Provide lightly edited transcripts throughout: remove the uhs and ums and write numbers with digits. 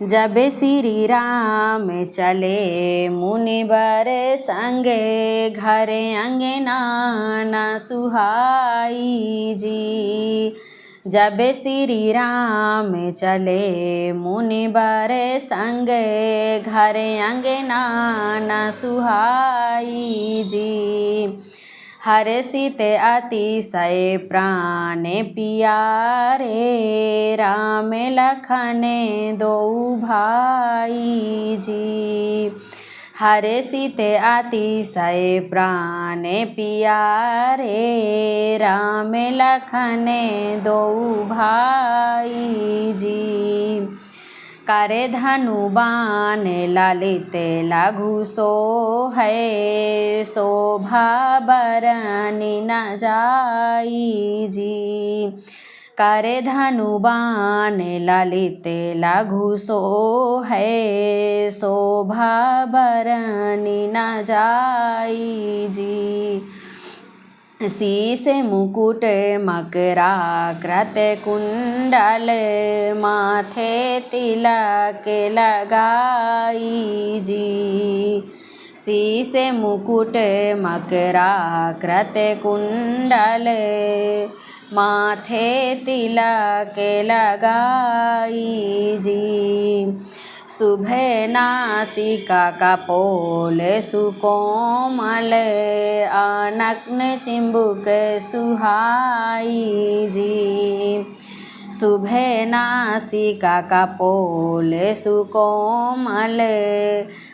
जब श्री राम चले मुनिवर संगे, घर अंगना न सुहाई जी। जब श्री राम चले मुनिवर संगे, घर अंगना न सुहाई जी। हर्षित अतिशय प्राण पियारे, राम लखन दो भाई जी। हर्षित अतिशय प्राण पियारे, राम लखन दो भाई जी। करे धनु बाण ललित लघु सोहै, शोभा बरनि न जाई जी। करे धनु बाण ललित लघु सोहै, शोभा बरनि न जाई जी। शीश मुकुट मकराकृत कुंडल, माथे तिलक लगाई जी। शीश मुकुट मकराकृत कुंडल, माथे तिलक लगाई जी। शुभ नासिका कपोल सुकोमल, आनग्न चिंबुक सुहाई जी। शुभ नासिका कपोल सुकोमल,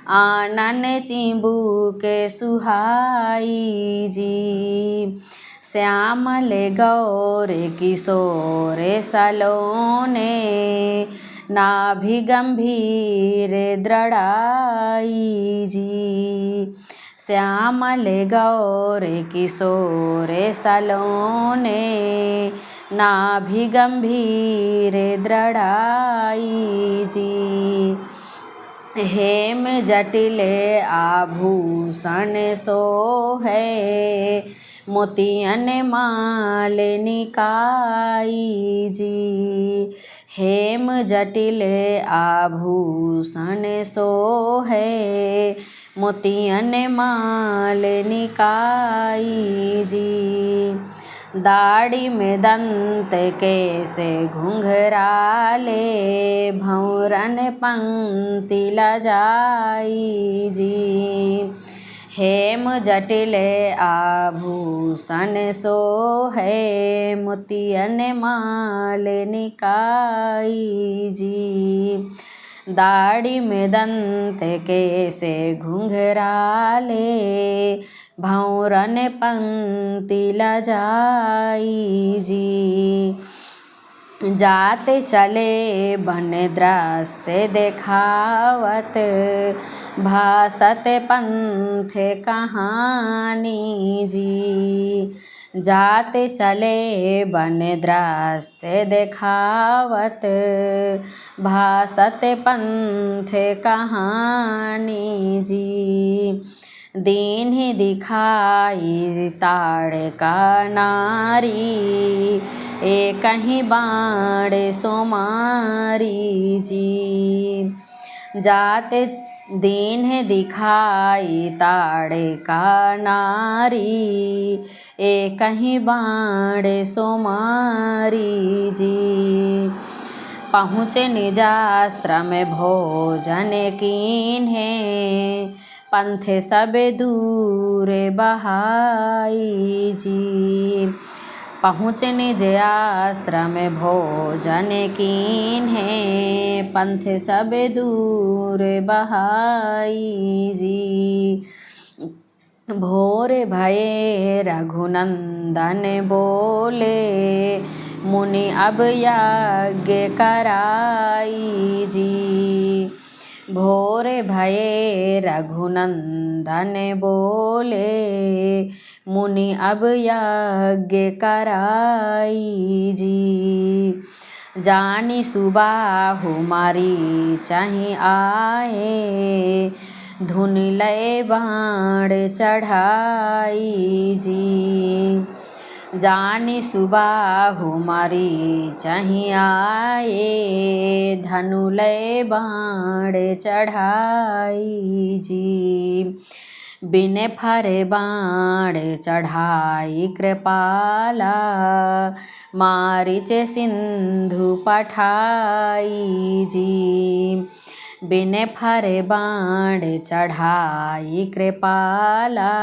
आनन चिंबुक सुहाई जी। श्यामल गौर किशोर सलोने, नाभि गंभीर दृढ़ाई जी। श्यामल गौर किशोर सलोने, नाभि गंभीर दृढ़ाई जी। हेम जटिल आभूषण सोहै, मोतियन माल निकाई जी। हेम जटिल आभूषण सोहै, मोतियन माल निकाई जी। दाढ़ी में दंत केश घुंघराले, भौरन पंक्ति लजाई जी। हेम जटिल आभूषण सोहै, मोतियन माल निकाई जी। दाढ़ी में दंत केश घुंघराले, भौरन पंक्ति लजाई जी। जाते चले बन दृश्य देखावत, भासत पंथ कहानी जी। जाते चले बन दृश्य देखावत, भासत पंथ कहानी जी। दीन्हि दिखाई ताड़का नारी, एक ही बाण सोमारी जी। जाते दीन्हि दिखाई ताड़का नारी, एक ही बाण सोमारी जी। पहुँचे निजाश्रम भोजन कीन्हे, पंथ सब दूर बहाई जी। पहुँच निज आश्रम भोजन कीन्हे, पंथ सब दूर बहाई जी। भोर भये रघुनंदन बोले, मुनि अब यज्ञ कराई जी। भोर भये रघुनंदन बोले, मुनि अब यज्ञ कराई जी। जानी सुबाहु मरीचहि आए, धुन लय बाण चढ़ाई जी। जानी सुबाहु मरीचहि आए, धनु लय बाण चढ़ाई जी। बिन फरे बाण चढ़ाई कृपाला, मारीच सिंधु पठाई जी। बिन फरे बाण चढ़ाई कृपाला,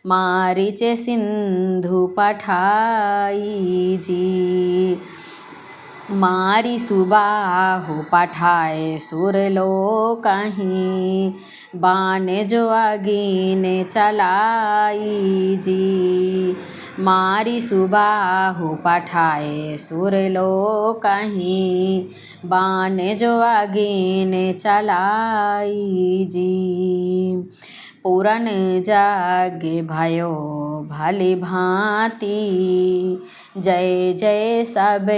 मारीच सिंधु पठाई जी। मारी सुबाहु पठाए सुरलोकहि, बाण जो अगिन चलाई जी। मारी सुबाहु पठाए सुरलोकहि, बाण जो अगिन चलाई जी। पूरन जग भयो भली भांति, जय जय सब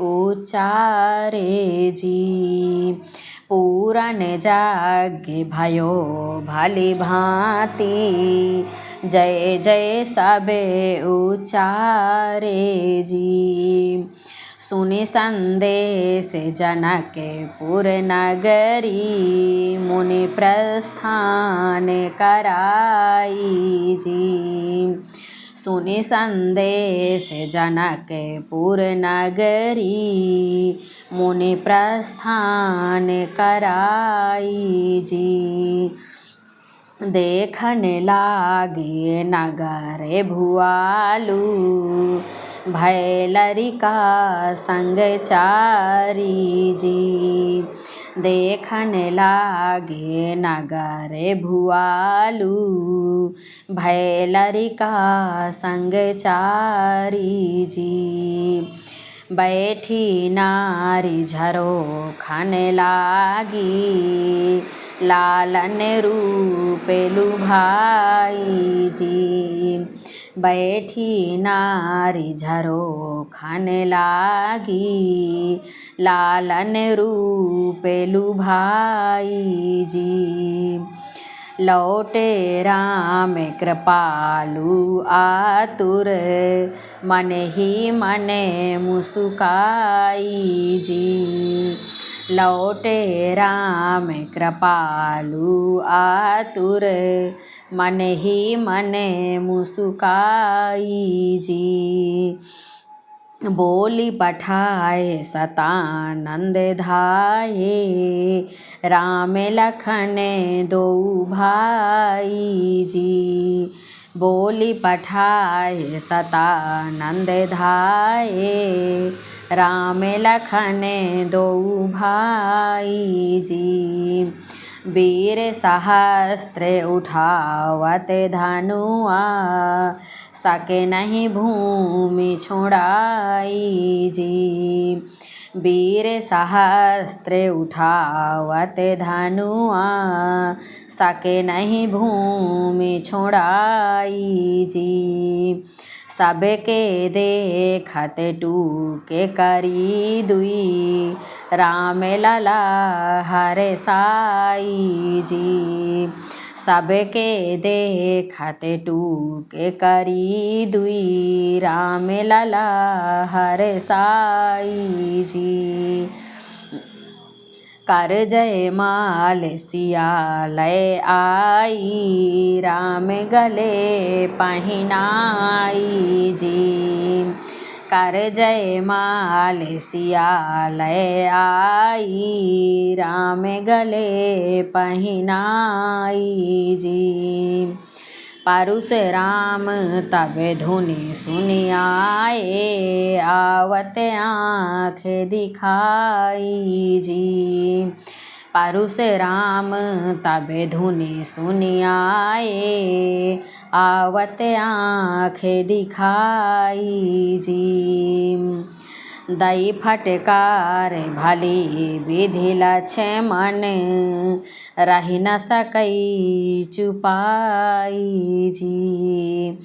उच्चारे जी। पूरन जग भयो भली भांति, जय जय सब उच्चारे जी। सुनि संदेश जनकपुर नगरी, मुनि प्रस्थान कराई जी। सुनि संदेश जनकपुर नगरी, मुनि प्रस्थान कराई जी। देखन लागे नगर भुआलू, भय लरिका संग चारी जी। देखन लागे नगर भुआलू, भय लरिका संग चारी जी। बैठी नारी झरोखन लागी, लालन रूप लुभाई जी। बैठी नारी झरोखन लागी, लालन रूप लुभाई जी। लौटे राम कृपालु आतुर, मन ही मन मुस्काई जी। लौटे राम कृपालु आतुर, मन ही मन मुस्काई जी। बोली पठाए सतानंद धाये, राम लखन दो भाई जी। बोली पठाए सतानंद धाये, राम लखन दो भाई जी। वीर सहस्त्र उठावत धनुआ, सके नहीं भूमि छोड़ाई जी। वीर सहस्त्र उठावत धनुआ, सके नहीं भूमि छोड़ाई जी। सबके देखत टूके करी दुई, राम लला हरे साई जी। सबके देखत टूके करी दुई, राम लला हरे साई जी। कर जय माल सिया लय आई, राम गले पहिनाई जी। कर जय माल सिया लय आई, राम गले पहिनाई जी। परशुराम तब धुनि सुनि आए, आवत आँख दिखाई जी। परशुराम तब धुनि सुनि आए, आवत आँख दिखाई जी। दई फटकार भली विधि लक्ष्मण, रहि न सकई चुपाई जी।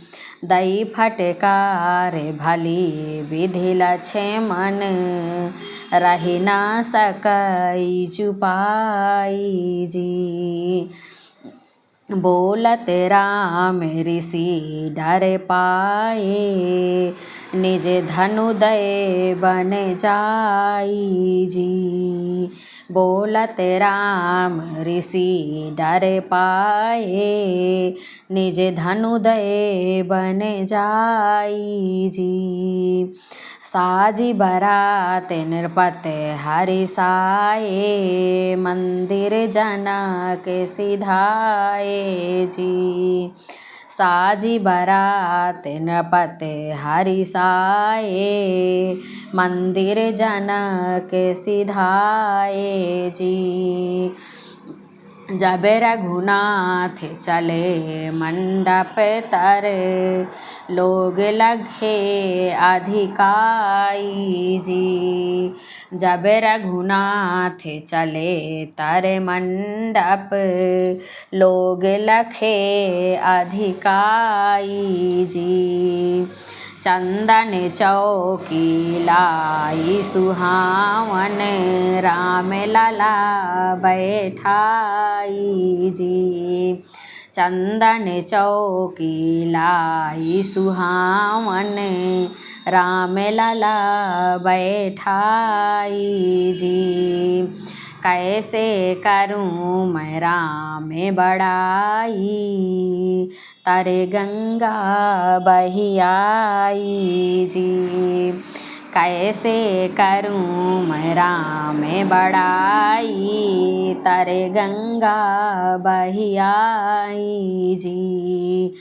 दई फटकार भली विधि लक्ष्मण, रहि न सकई चुपाई जी। बोलत राम ऋषि डर पाए, निज धनुदय बन जाई जी। बोलत राम ऋषि डर पाए, निज धनुदय बन जाई जी। साजी बरात नृपत हरिसाए, मंदिर जनक सिधाए जी। साजी बरात नृपत हरिसाए, मंदिर जनक सिधाए जी। जब रघुनाथ चले मंडप तर, लोग लगे अधिकाई जी। जब रघुनाथ चले तर मंडप, लोग लखे अधिकाई जी। चंदन चौकी लाई सुहावन, राम लला बैठाई जी। चंदन चौकी लाई सुहावन, राम लला बैठाई जी। कैसे करूँ मैं राम बड़ाई, तारे गंगा बही आई जी। कैसे करूँ मैं राम बड़ाई, तारे गंगा बही आई जी।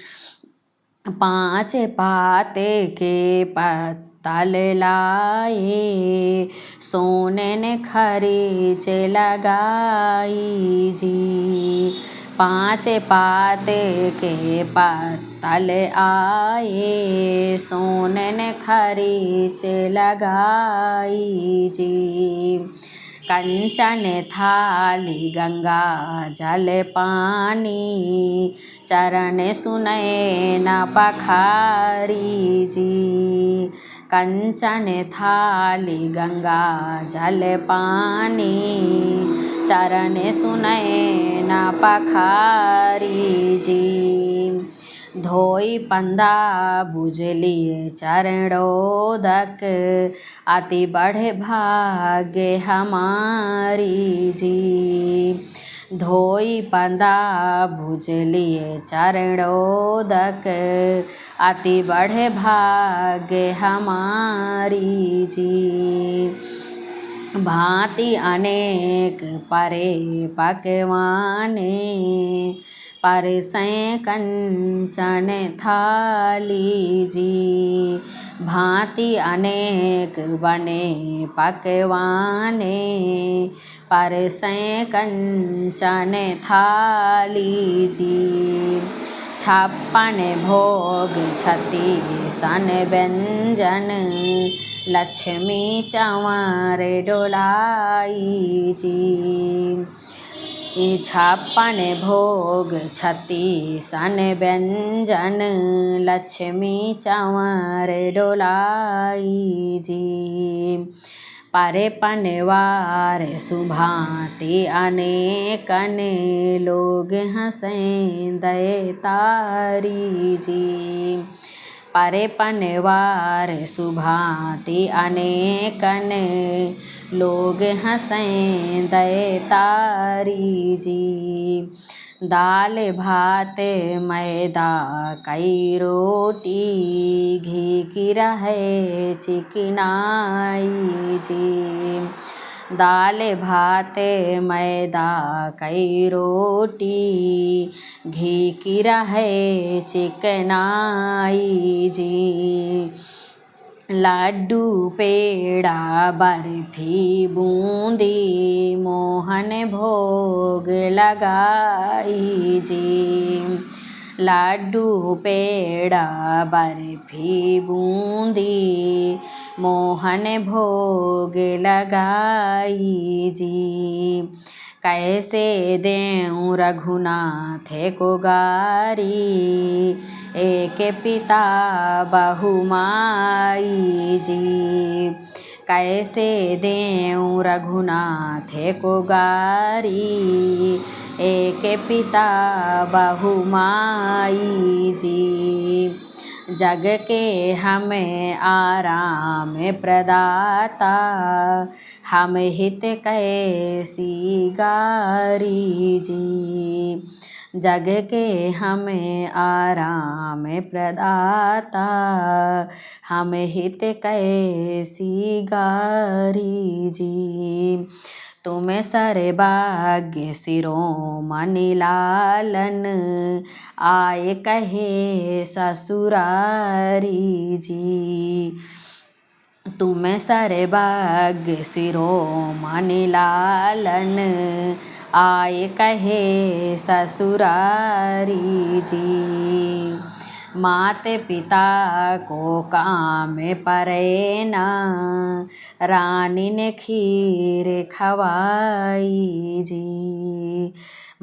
पाँच पात के पत्तल लाए, सोने ने खरीच लगाई जी। पाँच पात के पत्तल आए, सोने ने खरीच लगाई जी। कंचन थाली गंगा जल पानी, चरण सुनय न पखारी जी। कंचन थाली गंगा जल पानी, चरण सुनय न पखारी जी। धोई पंदा बुझलिए चरणोदक, अति बढ़े भाग्य हमारी जी। धोई पंदा भुजलिए चरणोदक, अति बढ़े भाग्य हमारी जी। भांति अनेक परे पकवाने, परसें कंचन थाली जी। भांति अनेक बने पकवाने, परसें कंचन थाली जी। छप्पन भोग छत्ती सन व्यंजन, लक्ष्मी चंवर डोलाई जी। छप्पन भोग छत्ती सन व्यंजन, लक्ष्मी चंवर डोलाई जी। परे पनवार सुभांति अनेकन, लोग हंसें दय तारी जी। परे पनवार सुभांति अनेकन, लोग हंसें दय तारी जी। दाल भात मैदा कई रोटी, घी की रहे चिकनाई जी। दाल भात मैदा कई रोटी, घी की रहे चिकनाई जी। लड्डू पेड़ा बर्फी बूंदी, मोहन भोग लगाई जी। लड्डू पेड़ा बर्फी बूंदी, मोहन भोग लगाई जी। कैसे देऊँ रघुनाथ को गारी, एक पिता बहु माई जी। कैसे देऊँ रघुनाथ को गारी, एक पिता बहु माई जी। जग के हमें आराम प्रदाता, हम हित कैसी गारी जी। जग के हमें आराम प्रदाता, हम हित कैसी गारी जी। तुम सर्वभाग्य शिरोमणि लालन, आए कहे ससुरारी जी। तुम सर्वभाग्य शिरोमणि लालन, आए कहे ससुरारी जी। मात पिता को काम परे ना, रानी ने खीर खवाई जी।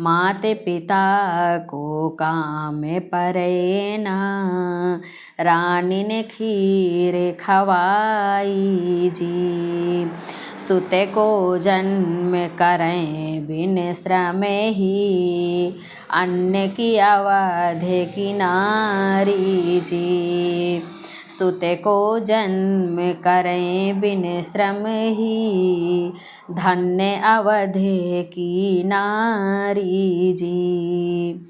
मात पिता को काम परे ना, रानी ने खीर खवाई जी। सुते को जन्म करें बिन श्रम ही, अन्न की अवध की नारी जी। सुते को जन्म करें बिन श्रम ही, धन्य अवध की नारी जी।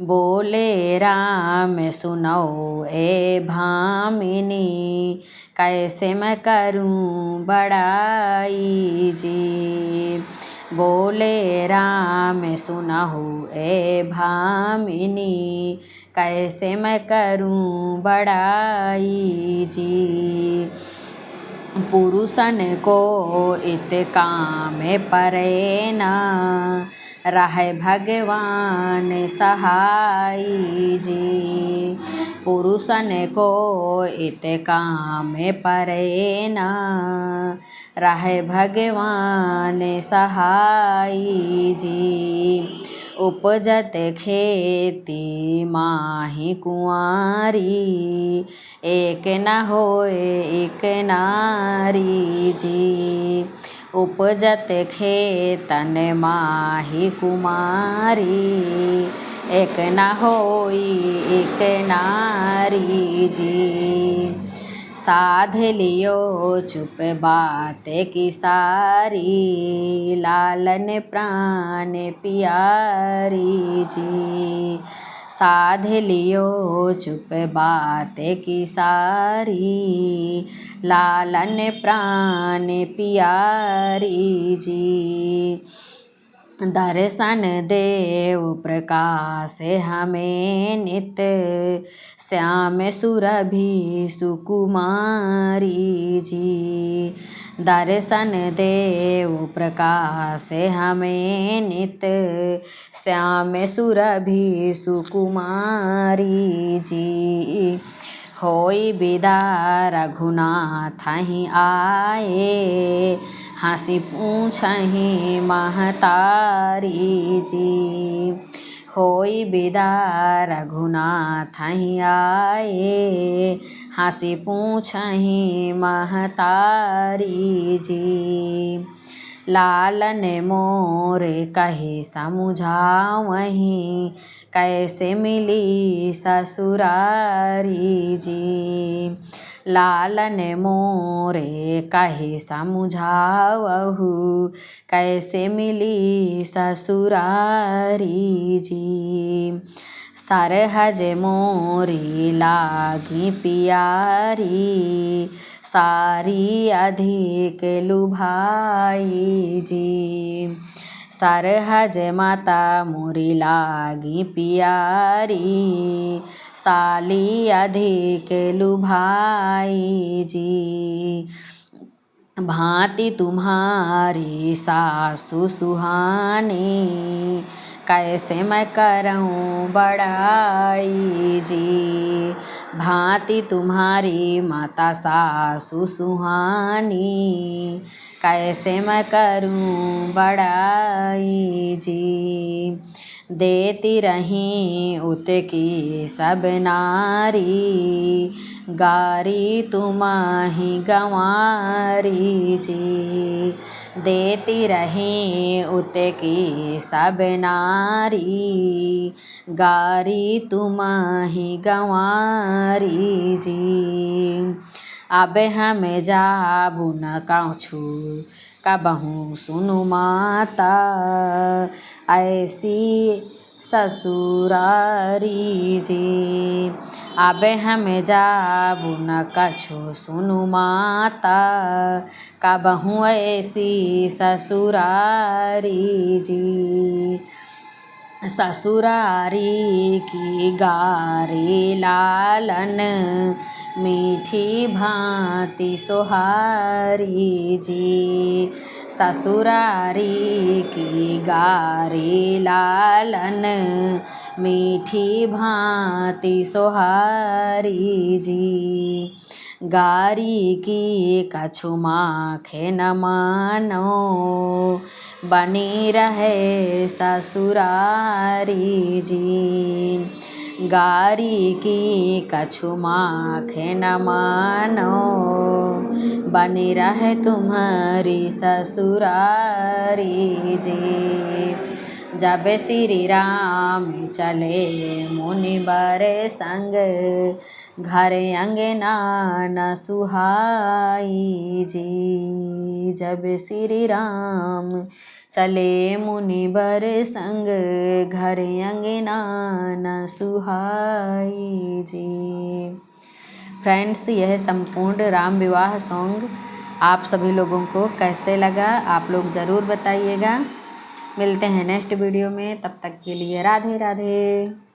बोले राम सुनो ए भामिनी, कैसे मैं करूं बड़ाई जी। बोले राम सुनहु ए भामिनी, कैसे मैं करूं बड़ाई जी। पुरुषन को इत काम परे ना, रहे भगवान सहाय जी। पुरुषन को इत काम परे ना, रहे भगवान सहाय जी। उपजत खेती माही कुंवारी, एक न होए एक नारी जी। उपजत खेतन माही कुमारी, एक न होई एक नारी जी। साध लियो चुप बात की सारी, लालन प्राण प्यारी जी। साध लियो चुप बात की सारी, लालन प्राण प्यारी जी। दर्शन देव प्रकाश हमें नित, श्याम सुरभि सुकुमारी जी। दर्शन देव प्रकाश हमें नित, श्याम सुरभि सुकुमारी जी। होई विदा रघुनाथ ही आए, हंसी पूछहि महतारी जी। होई विदा रघुनाथ ही आए, हंसी पूछहि महतारी जी। लालन मोर कहे समुझावहीं, कैसे मिली ससुरारी जी। लालन मोरे कहे समुझावहु, कैसे मिली ससुरारी जी। सरहज मोरी लागी पियारी, सारी अधिक लुभाई जी। सरहज माता मोरी लागी पियारी, साली अधिक लुभाई जी। भांति तुम्हारी सासु सुहानी, कैसे मैं करूं बड़ाई जी। भांति तुम्हारी माता सासु सुहानी, कैसे मैं करूं बड़ाई जी। देती रही उतकी सब नारी, गारी तुम्हारी गंवारी जी। देती रही उतकी सब नारी, गारी तुम्हारी गंवारी जी। अब हम जाबू न काछू कबहू सुनु माता, ऐसी ससुरारी जी। अब हम जाबू न कछु सुनु माता, कबहू ऐसी ससुरारी जी। ससुरारी की गारी लालन, मीठी भांति सोहारी जी। ससुरारी की गारी लालन, मीठी भांति सोहारी जी। गारी की कछु माखे न मानो, बनी रहे ससुरारी जी। गारी की कछु माखे न मानो, बनी रहे तुम्हारी ससुरारी जी। जब श्री राम चले मुनिवर संग, घर अंगना न सुहाई जी। जब श्री राम चले मुनिवर संग, घर अंगना न सुहाई जी। फ्रेंड्स, यह संपूर्ण राम विवाह सॉन्ग आप सभी लोगों को कैसे लगा, आप लोग ज़रूर बताइएगा। मिलते हैं नेक्स्ट वीडियो में, तब तक के लिए राधे राधे।